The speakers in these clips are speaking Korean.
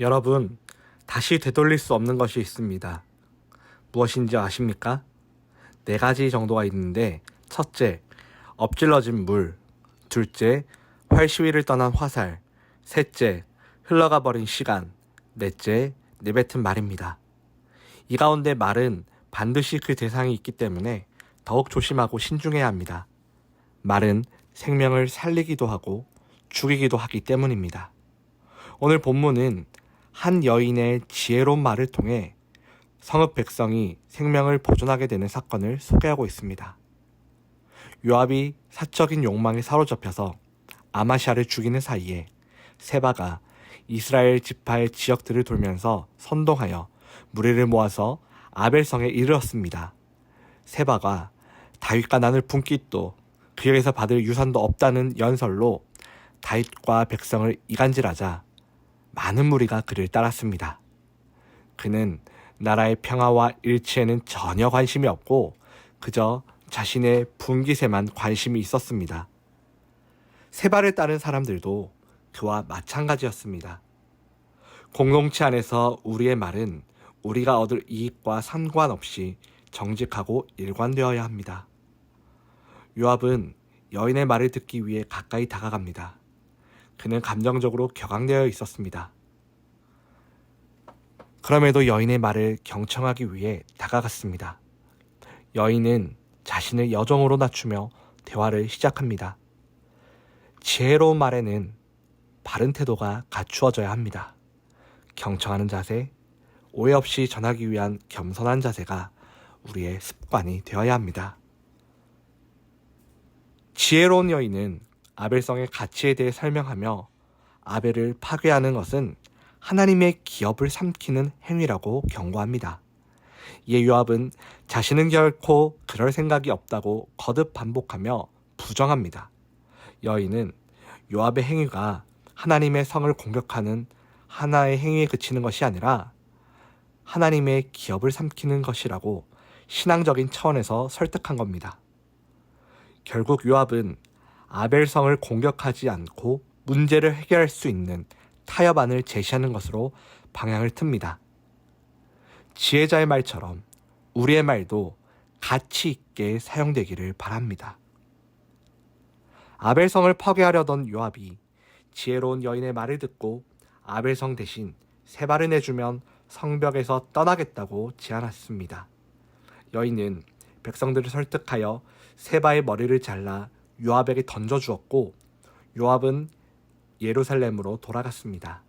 여러분, 다시 되돌릴 수 없는 것이 있습니다. 무엇인지 아십니까? 4가지 정도가 있는데, 첫째, 엎질러진 물, 둘째, 활시위를 떠난 화살, 셋째, 흘러가 버린 시간, 넷째, 내뱉은 말입니다. 이 가운데 말은 반드시 그 대상이 있기 때문에 더욱 조심하고 신중해야 합니다. 말은 생명을 살리기도 하고 죽이기도 하기 때문입니다. 오늘 본문은 한 여인의 지혜로운 말을 통해 성읍 백성이 생명을 보존하게 되는 사건을 소개하고 있습니다. 요압이 사적인 욕망에 사로잡혀서 아마시아를 죽이는 사이에 세바가 이스라엘 지파의 지역들을 돌면서 선동하여 무리를 모아서 아벨성에 이르렀습니다. 세바가 다윗과 나눌 분깃도 그에게서 받을 유산도 없다는 연설로 다윗과 백성을 이간질하자 많은 무리가 그를 따랐습니다. 그는 나라의 평화와 일치에는 전혀 관심이 없고 그저 자신의 분깃에만 관심이 있었습니다. 세바를 따른 사람들도 그와 마찬가지였습니다. 공동체 안에서 우리의 말은 우리가 얻을 이익과 상관없이 정직하고 일관되어야 합니다. 요압은 여인의 말을 듣기 위해 가까이 다가갑니다. 그는 감정적으로 격앙되어 있었습니다. 그럼에도 여인의 말을 경청하기 위해 다가갔습니다. 여인은 자신을 여종으로 낮추며 대화를 시작합니다. 지혜로운 말에는 바른 태도가 갖추어져야 합니다. 경청하는 자세, 오해 없이 전하기 위한 겸손한 자세가 우리의 습관이 되어야 합니다. 지혜로운 여인은 아벨성의 가치에 대해 설명하며 아벨을 파괴하는 것은 하나님의 기업을 삼키는 행위라고 경고합니다. 이에 요압은 자신은 결코 그럴 생각이 없다고 거듭 반복하며 부정합니다. 여인은 요압의 행위가 하나님의 성을 공격하는 하나의 행위에 그치는 것이 아니라 하나님의 기업을 삼키는 것이라고 신앙적인 차원에서 설득한 겁니다. 결국 요압은 아벨성을 공격하지 않고 문제를 해결할 수 있는 타협안을 제시하는 것으로 방향을 틉니다. 지혜자의 말처럼 우리의 말도 가치 있게 사용되기를 바랍니다. 아벨성을 파괴하려던 요압이 지혜로운 여인의 말을 듣고 아벨성 대신 세바를 내주면 성벽에서 떠나겠다고 제안했습니다. 여인은 백성들을 설득하여 세바의 머리를 잘라 요압에게 던져주었고 요압은 예루살렘으로 돌아갔습니다.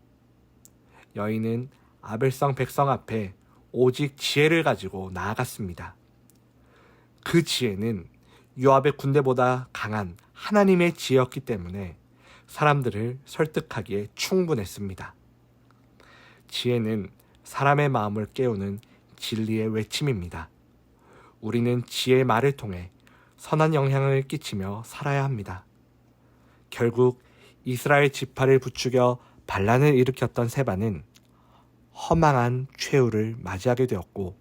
여인은 아벨성 백성 앞에 오직 지혜를 가지고 나아갔습니다. 그 지혜는 요압의 군대보다 강한 하나님의 지혜였기 때문에 사람들을 설득하기에 충분했습니다. 지혜는 사람의 마음을 깨우는 진리의 외침입니다. 우리는 지혜의 말을 통해 선한 영향을 끼치며 살아야 합니다. 결국 이스라엘 지파를 부추겨 반란을 일으켰던 세바는 허망한 최후를 맞이하게 되었고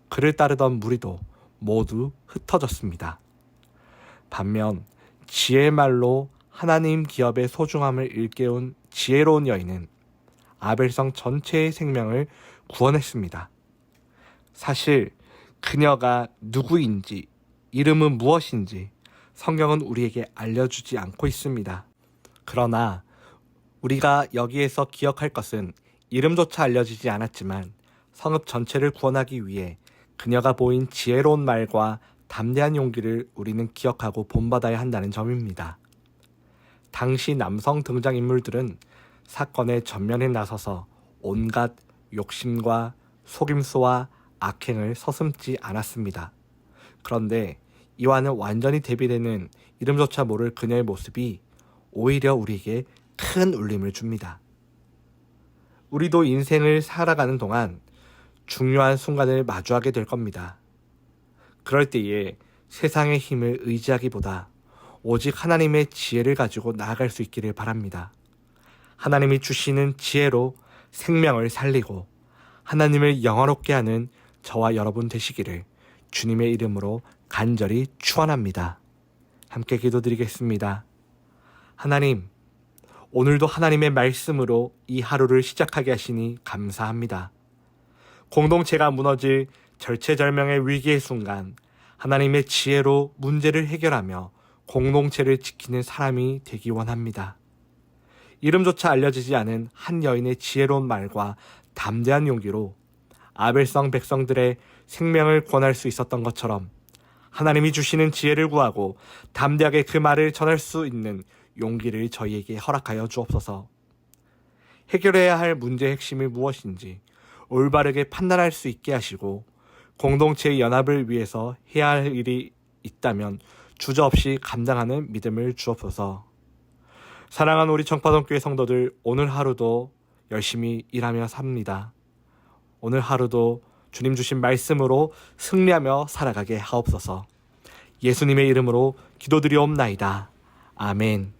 그를 따르던 무리도 모두 흩어졌습니다. 반면 지혜의 말로 하나님 기업의 소중함을 일깨운 지혜로운 여인은 아벨성 전체의 생명을 구원했습니다. 사실 그녀가 누구인지 이름은 무엇인지 성경은 우리에게 알려주지 않고 있습니다. 그러나 우리가 여기에서 기억할 것은 이름조차 알려지지 않았지만 성읍 전체를 구원하기 위해 그녀가 보인 지혜로운 말과 담대한 용기를 우리는 기억하고 본받아야 한다는 점입니다. 당시 남성 등장인물들은 사건의 전면에 나서서 온갖 욕심과 속임수와 악행을 서슴지 않았습니다. 그런데 이와는 완전히 대비되는 이름조차 모를 그녀의 모습이 오히려 우리에게 큰 울림을 줍니다. 우리도 인생을 살아가는 동안 중요한 순간을 마주하게 될 겁니다. 그럴 때에 세상의 힘을 의지하기보다 오직 하나님의 지혜를 가지고 나아갈 수 있기를 바랍니다. 하나님이 주시는 지혜로 생명을 살리고 하나님을 영화롭게 하는 저와 여러분 되시기를 주님의 이름으로 간절히 축원합니다. 함께 기도드리겠습니다. 하나님, 오늘도 하나님의 말씀으로 이 하루를 시작하게 하시니 감사합니다. 공동체가 무너질 절체절명의 위기의 순간 하나님의 지혜로 문제를 해결하며 공동체를 지키는 사람이 되기 원합니다. 이름조차 알려지지 않은 한 여인의 지혜로운 말과 담대한 용기로 아벨성 백성들의 생명을 구원할 수 있었던 것처럼 하나님이 주시는 지혜를 구하고 담대하게 그 말을 전할 수 있는 용기를 저희에게 허락하여 주옵소서. 해결해야 할 문제의 핵심이 무엇인지 올바르게 판단할 수 있게 하시고 공동체의 연합을 위해서 해야 할 일이 있다면 주저없이 감당하는 믿음을 주옵소서. 사랑하는 우리 청파동교회 성도들, 오늘 하루도 열심히 일하며 삽니다. 오늘 하루도 주님 주신 말씀으로 승리하며 살아가게 하옵소서. 예수님의 이름으로 기도드리옵나이다. 아멘.